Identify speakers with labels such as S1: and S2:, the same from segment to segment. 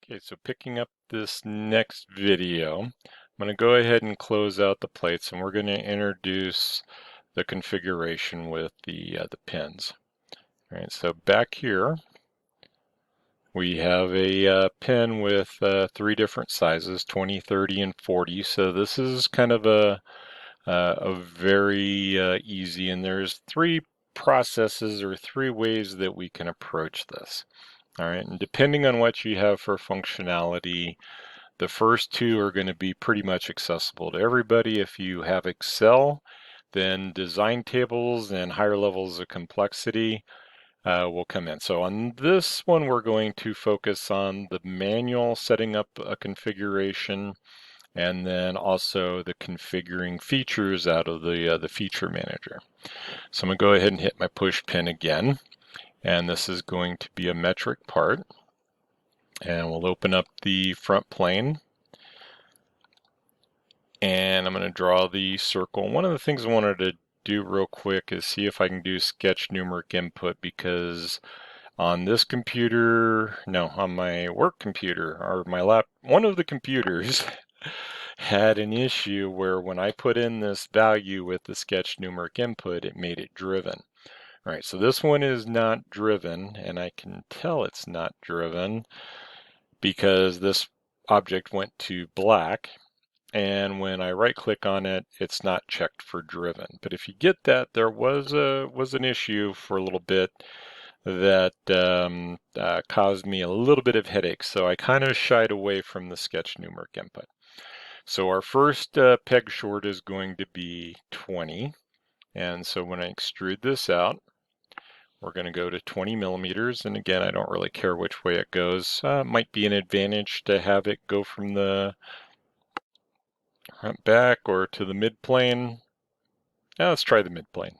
S1: Okay, so picking up this next video, I'm going to go ahead and close out the plates, and we're going to introduce the configuration with the pins. All right, so back here we have a pin with three different sizes, 20, 30, and 40. So this is kind of a very easy, and there's three processes or three ways that we can approach this. All right, and depending on what you have for functionality, the first two are going to be pretty much accessible to everybody. If you have Excel, then design tables and higher levels of complexity will come in. So on this one, we're going to focus on the manual setting up a configuration, and then also the configuring features out of the feature manager. So I'm going to go ahead and hit my push pin again, and this is going to be a metric part. And we'll open up the front plane, and I'm going to draw the circle. One of the things I wanted to do real quick is see if I can do sketch numeric input, because on this computer, no, on my work computer, or one of the computers had an issue where when I put in this value with the sketch numeric input, it made it driven. All right, so this one is not driven, and I can tell it's not driven because this object went to black, and when I right click on it, it's not checked for driven. But if you get that, there was an issue for a little bit that caused me a little bit of headache, so I kind of shied away from the sketch numeric input. So our first peg short is going to be 20, and so when I extrude this out, we're going to go to 20 millimeters, and again, I don't really care which way it goes. Might be an advantage to have it go from the front back or to the mid plane. Let's try the mid plane.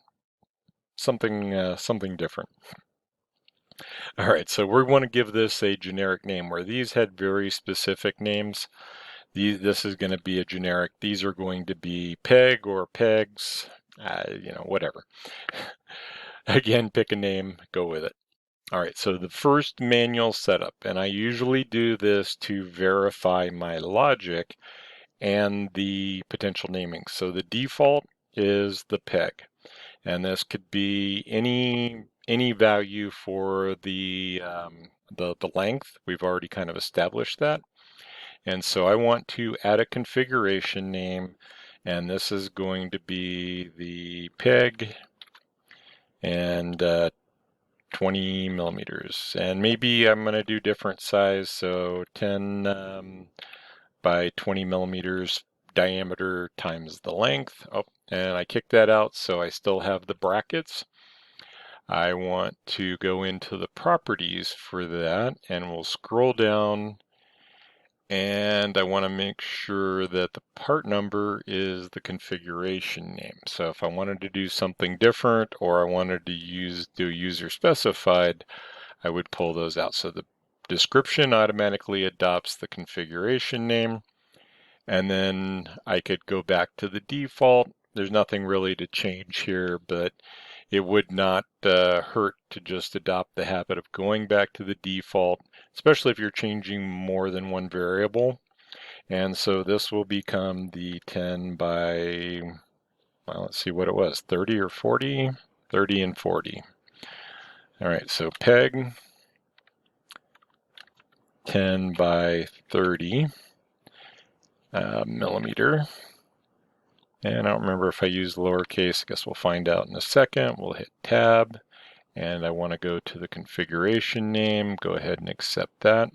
S1: Something different. All right, so we want to give this a generic name, where these had very specific names. This is going to be a generic. These are going to be peg or pegs, whatever. Again, pick a name, go with it. All right, so the first manual setup, and I usually do this to verify my logic and the potential naming. So the default is the peg, and this could be any value for the length. We've already kind of established that, and so I want to add a configuration name, and this is going to be the peg and 20 millimeters, and maybe I'm going to do different size, so 10 by 20 millimeters diameter times the length. Oh, and I kicked that out, so I still have the brackets. I want to go into the properties for that, and we'll scroll down, and I want to make sure that the part number is the configuration name. So if I wanted to do something different, or I wanted to do user specified, I would pull those out. So the description automatically adopts the configuration name, and then I could go back to the default. There's nothing really to change here, but it would not hurt to just adopt the habit of going back to the default, especially if you're changing more than one variable. And so this will become the 10 by, well, let's see what it was, 30 or 40? 30 and 40. All right, so peg 10 by 30 millimeter. And I don't remember if I used lowercase. I guess we'll find out in a second. We'll hit tab, and I want to go to the configuration name. Go ahead and accept that.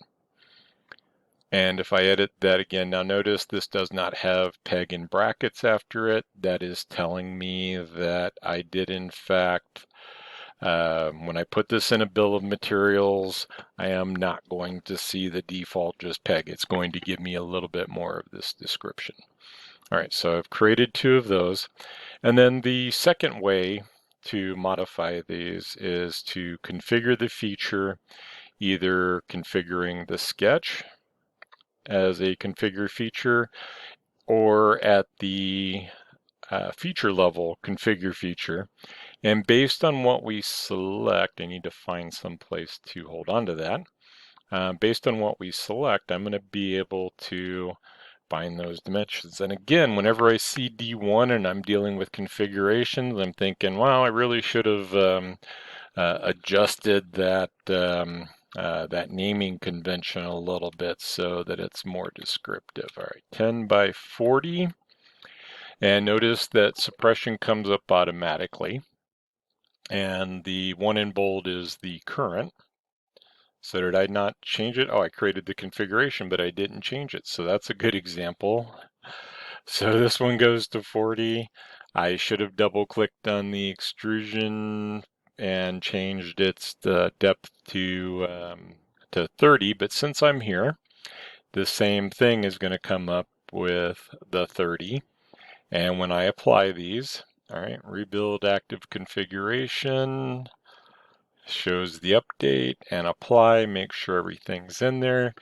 S1: And if I edit that again, now notice this does not have peg in brackets after it. That is telling me that I did in fact, when I put this in a bill of materials, I am not going to see the default just peg. It's going to give me a little bit more of this description. All right, so I've created two of those. And then the second way to modify these is to configure the feature, either configuring the sketch as a configure feature, or at the feature level configure feature. And based on what we select, I need to find some place to hold on to that. based on what we select, I'm going to be able to find those dimensions. And again, whenever I see D1 and I'm dealing with configurations, I'm thinking, wow, I really should have adjusted that naming convention a little bit so that it's more descriptive. All right, 10 by 40. And notice that suppression comes up automatically. And the one in bold is the current. So did I not change it? Oh, I created the configuration, but I didn't change it. So that's a good example. So this one goes to 40. I should have double clicked on the extrusion and changed its depth to 30. But since I'm here, the same thing is going to come up with the 30. And when I apply these, all right, rebuild active configuration, shows the update, and apply, make sure everything's in there.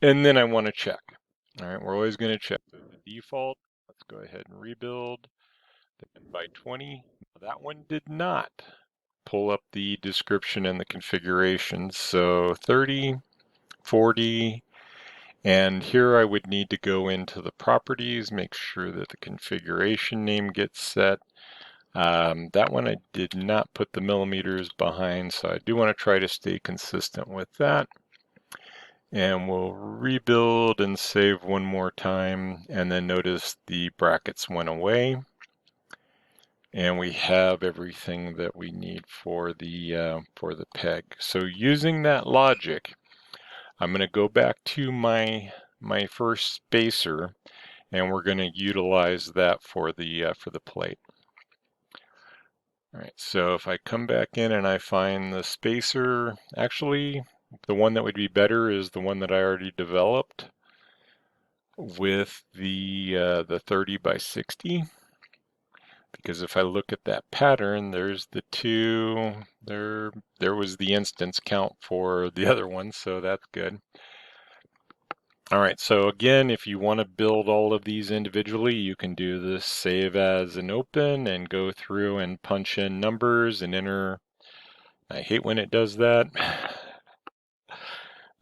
S1: And then I want to check. All right, we're always going to check the default. Let's go ahead and rebuild by 20. That one did not pull up the description and the configurations. So 30, 40, and here I would need to go into the properties, make sure that the configuration name gets set. That one I did not put the millimeters behind, so I do want to try to stay consistent with that. And we'll rebuild and save one more time, and then notice the brackets went away. And we have everything that we need for the peg. So using that logic, I'm going to go back to my first spacer, and we're going to utilize that for the plate. All right, so if I come back in and I find the spacer, actually the one that would be better is the one that I already developed with the 30 by 60. Because if I look at that pattern, there's the two, there was the instance count for the other one, so that's good. All right, so again, if you want to build all of these individually, you can do this save as and open and go through and punch in numbers and enter. I hate when it does that.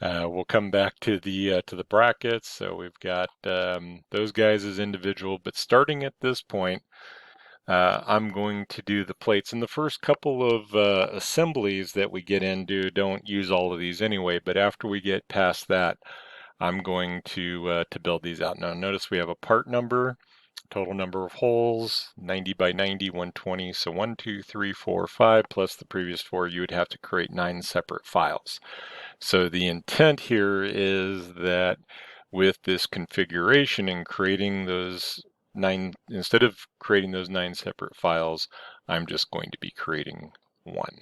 S1: We'll come back to the brackets. So we've got those guys as individual, but starting at this point, I'm going to do the plates. And the first couple of assemblies that we get into don't use all of these anyway, but after we get past that, I'm going to build these out. Now notice we have a part number, total number of holes, 90 by 90, 120. So 1, 2, 3, 4, 5, plus the previous 4, you would have to create 9 separate files. So the intent here is that with this configuration and creating those 9, instead of creating those 9 separate files, I'm just going to be creating one.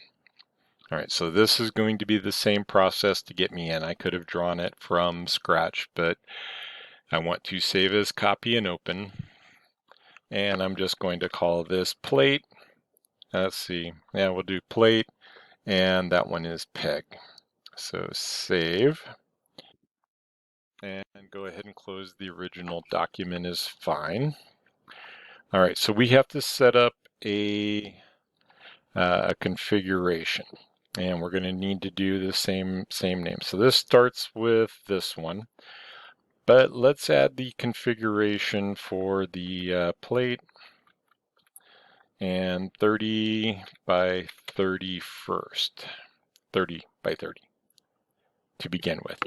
S1: All right, so this is going to be the same process to get me in. I could have drawn it from scratch, but I want to save as, copy, and open. And I'm just going to call this plate. Let's see, yeah, we'll do plate, and that one is peg. So save. And go ahead and close the original document is fine. All right, so we have to set up a configuration, and we're going to need to do the same name. So this starts with this one, but let's add the configuration for the plate, and 30 by 30 first. 30 by 30 to begin with.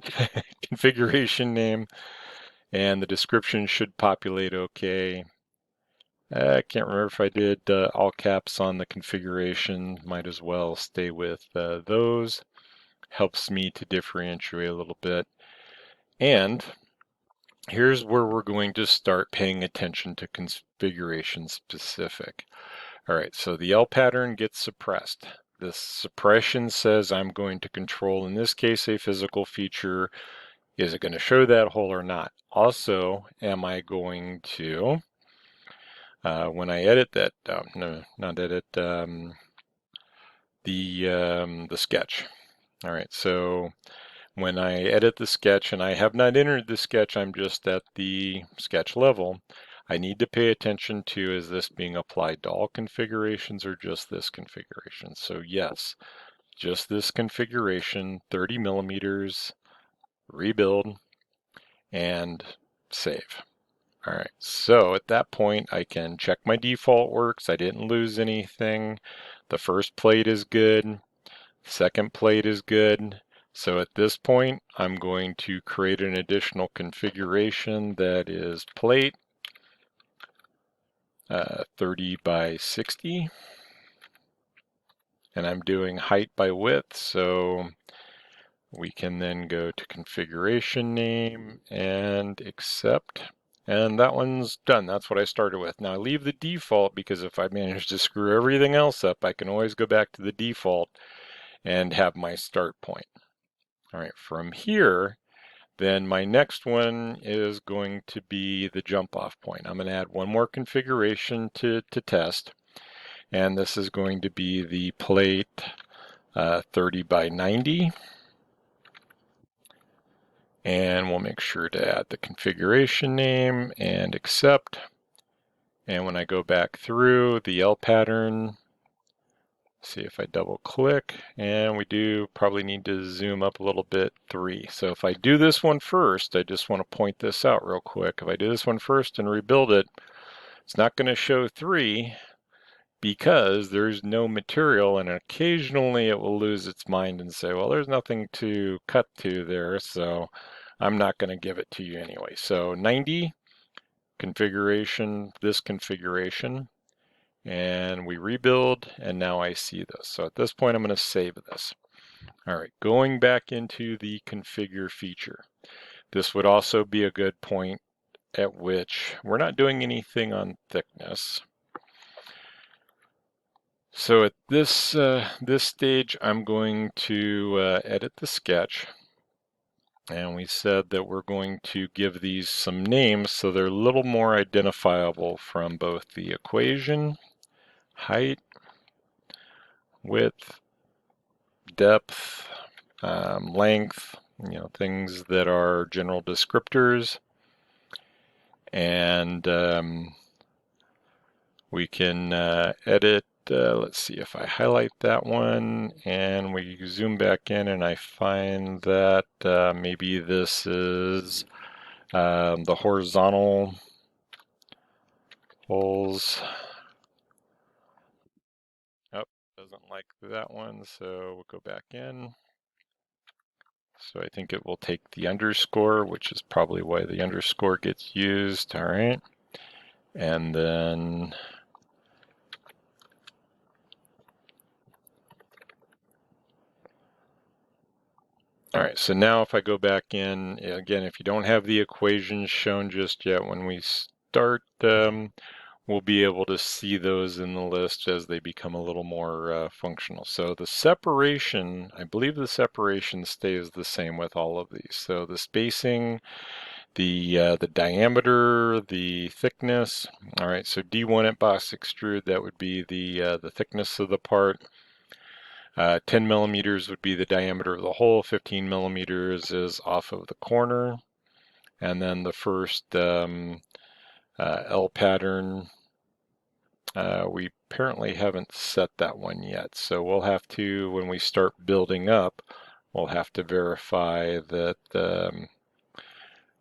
S1: Configuration name, and the description should populate okay. I can't remember if I did all caps on the configuration. Might as well stay with those. Helps me to differentiate a little bit. And here's where we're going to start paying attention to configuration specific. All right, so the L pattern gets suppressed. This suppression says I'm going to control, in this case, a physical feature. Is it going to show that hole or not? Also, am I going to, when I edit that, no, not edit, the sketch. All right, so when I edit the sketch, and I have not entered the sketch, I'm just at the sketch level, I need to pay attention to, is this being applied to all configurations or just this configuration? So yes, just this configuration, 30 millimeters, rebuild, and save. All right, so at that point I can check my default works. I didn't lose anything. The first plate is good. Second plate is good. So at this point I'm going to create an additional configuration that is plate 30 by 60. And I'm doing height by width, so we can then go to configuration name and accept. And that one's done. That's what I started with. Now I leave the default because if I manage to screw everything else up, I can always go back to the default and have my start point. All right, from here, then my next one is going to be the jump off point. I'm going to add one more configuration to test. And this is going to be the plate 30 by 90. And we'll make sure to add the configuration name and accept. And when I go back through the L pattern, see if I double click, and we do probably need to zoom up a little bit, 3. So if I do this one first, I just want to point this out real quick. If I do this one first and rebuild it, it's not going to show 3 because there's no material, and occasionally it will lose its mind and say, well, there's nothing to cut to there, so I'm not going to give it to you anyway. So 90 configuration, this configuration, and we rebuild, and now I see this. So at this point I'm going to save this. All right, going back into the configure feature. This would also be a good point at which we're not doing anything on thickness. So at this this stage, I'm going to edit the sketch. And we said that we're going to give these some names so they're a little more identifiable from both the equation, height, width, depth, length, things that are general descriptors. And we can edit, let's see if I highlight that one and we zoom back in and I find that maybe this is the horizontal holes. Oh, doesn't like that one, so we'll go back in. So I think it will take the underscore, which is probably why the underscore gets used. All right. And then all right, so now if I go back in, again, if you don't have the equations shown just yet, when we start, we'll be able to see those in the list as they become a little more functional. So the separation, I believe the separation stays the same with all of these. So the spacing, the diameter, the thickness. All right, so D1 at box extrude, that would be the thickness of the part. 10 millimeters would be the diameter of the hole, 15 millimeters is off of the corner. And then the first L pattern, we apparently haven't set that one yet. So we'll have to, when we start building up, we'll have to verify that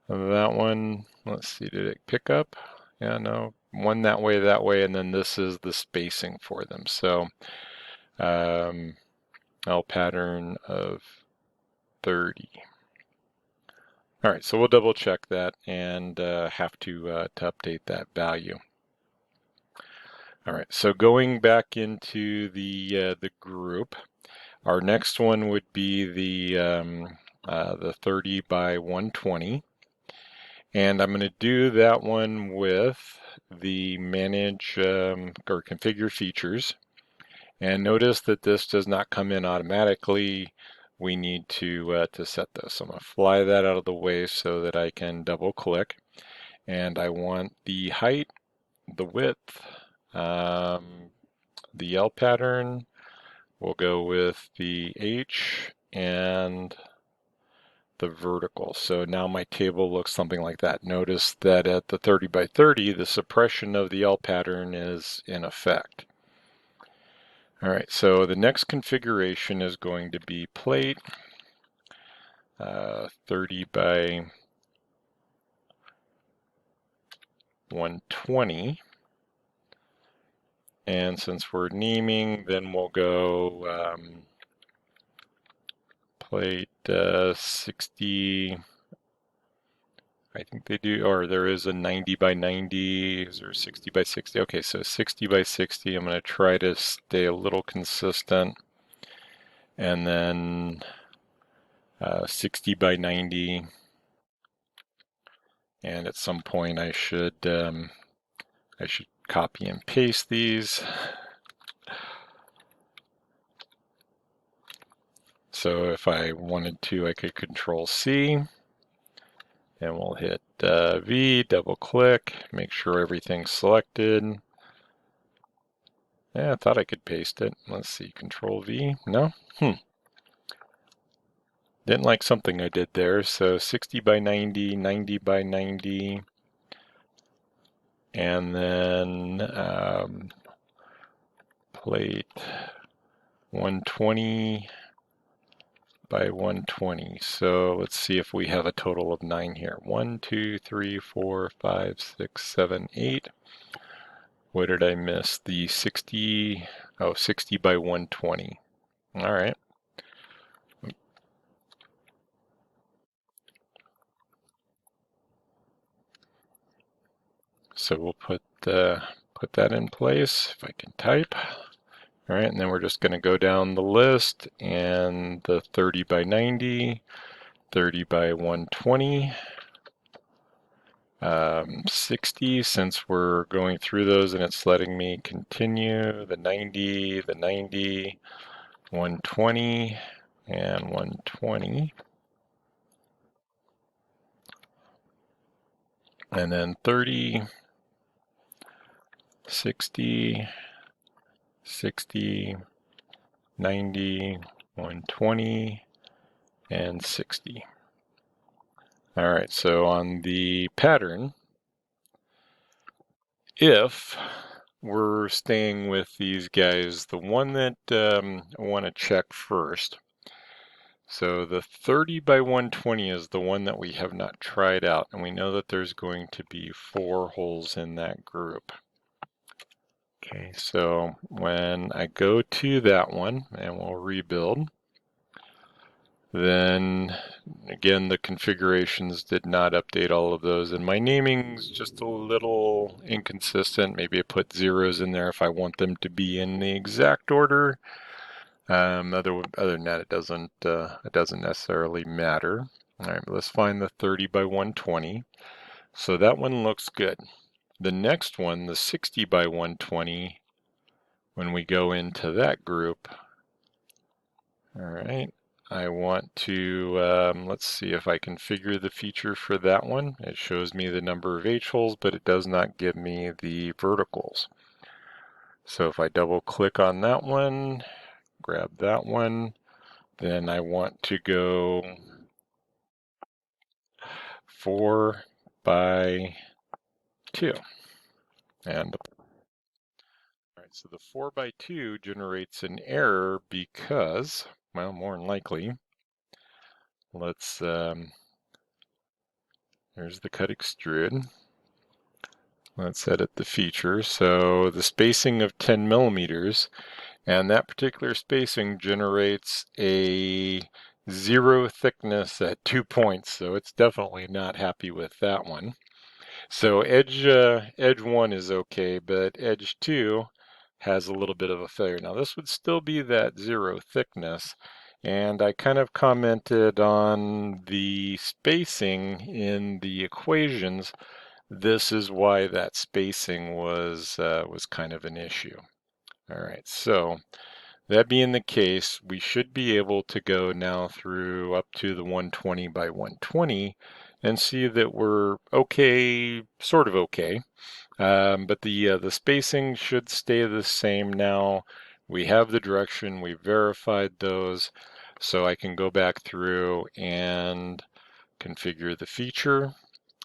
S1: that one, let's see, did it pick up? Yeah, no, one that way, and then this is the spacing for them. So L pattern of 30. All right, so we'll double check that and have to update that value. All right, so going back into the group, our next one would be the 30 by 120. And I'm going to do that one with the manage or configure features. And notice that this does not come in automatically. We need to set this. I'm going to fly that out of the way so that I can double click. And I want the height, the width, the L pattern. We'll go with the H and the vertical. So now my table looks something like that. Notice that at the 30 by 30, the suppression of the L pattern is in effect. All right, so the next configuration is going to be plate 30 by 120. And since we're naming, then we'll go plate 60. I think they do, or there is a 90 by 90. Is there 60 by 60? Okay, so 60 by 60. I'm going to try to stay a little consistent. And then 60 by 90. And at some point I should copy and paste these. So if I wanted to, I could Control C, and we'll hit V, double click, make sure everything's selected. Yeah, I thought I could paste it. Let's see, Control V, no? Didn't like something I did there. So 60 by 90, 90 by 90, and then plate 120 by 120. So let's see if we have a total of 9 here. 1, 2, 3, 4, 5, 6, 7, 8. What did I miss? The 60, 60 by 120. All right. So we'll put that in place if I can type. All right, and then we're just going to go down the list, and the 30 by 90, 30 by 120, 60, since we're going through those and it's letting me continue, the 90, 120, and 120. And then 30, 60, 60, 90, 120, and 60. All right, so on the pattern, if we're staying with these guys, the one that I want to check first, so the 30 by 120 is the one that we have not tried out, and we know that there's going to be 4 holes in that group. Okay, so when I go to that one, and we'll rebuild, then again, the configurations did not update all of those, and my naming's just a little inconsistent. Maybe I put zeros in there if I want them to be in the exact order. Other than that, it doesn't necessarily matter. All right, let's find the 30 by 120. So that one looks good. The next one, the 60 by 120, when we go into that group, all right, I want to, let's see if I configure the feature for that one. It shows me the number of H-holes, but it does not give me the verticals. So if I double click on that one, grab that one, then I want to go 4 by 2. And all right, so the 4 by 2 generates an error because, well, more than likely, let's, there's the cut extrude. Let's edit the feature. So the spacing of 10 millimeters, and that particular spacing generates a 0 thickness at 2 points, so it's definitely not happy with that one. So edge 1 is okay, but edge 2 has a little bit of a failure. Now this would still be that 0 thickness, and I kind of commented on the spacing in the equations. This is why that spacing was kind of an issue. All right, so that being the case, we should be able to go now through up to the 120 by 120 and see that we're okay, sort of okay. But the spacing should stay the same now. We have the direction, we verified those, so I can go back through and configure the feature.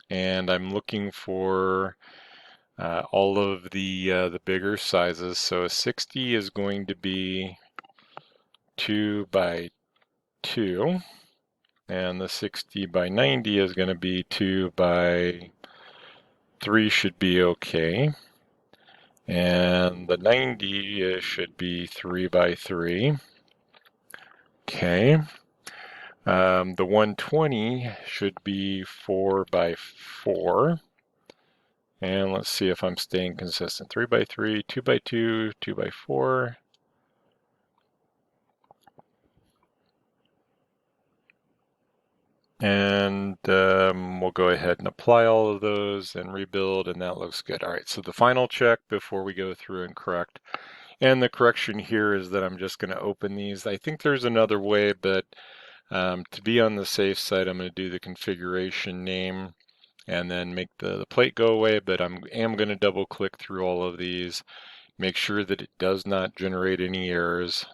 S1: And I'm looking for all of the bigger sizes. So 60 is going to be 2 by 2. And the 60 by 90 is going to be 2 by 3 should be okay. And the 90 should be 3 by 3. Okay. The 120 should be 4 by 4. And let's see if I'm staying consistent. 3 by 3, 2 by 2, 2 by 4. And we'll go ahead and apply all of those and rebuild, and that looks good. All right, so the final check before we go through and correct. And the correction here is that I'm just going to open these. I think there's another way, but to be on the safe side, I'm going to do the configuration name and then make the plate go away, but I am going to double click through all of these, make sure that it does not generate any errors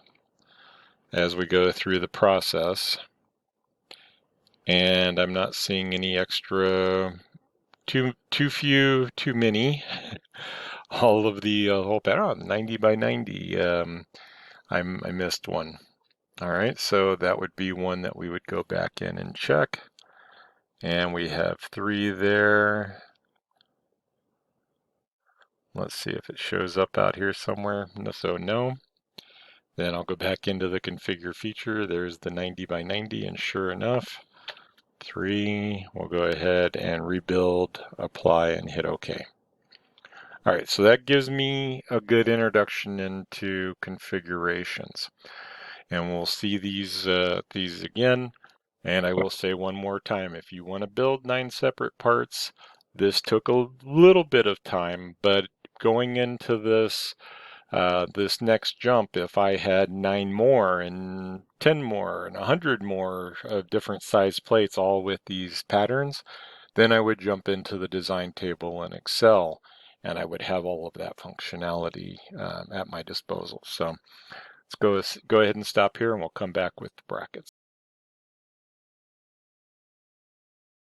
S1: as we go through the process. And I'm not seeing any extra, too few, too many. All of the whole pattern, 90 by 90. I missed one. All right, so that would be one that we would go back in and check. And we have 3 there. Let's see if it shows up out here somewhere. So no. Then I'll go back into the configure feature. There's the 90 by 90, and sure enough, 3. We'll go ahead and rebuild, apply, and hit OK. All right, so that gives me a good introduction into configurations. And we'll see these again. And I will say one more time, if you want to build 9 separate parts, this took a little bit of time, but going into this this next jump, if I had 9 more and 10 more and 100 more of different size plates, all with these patterns, then I would jump into the design table in Excel, and I would have all of that functionality at my disposal. So let's go ahead and stop here, and we'll come back with the brackets.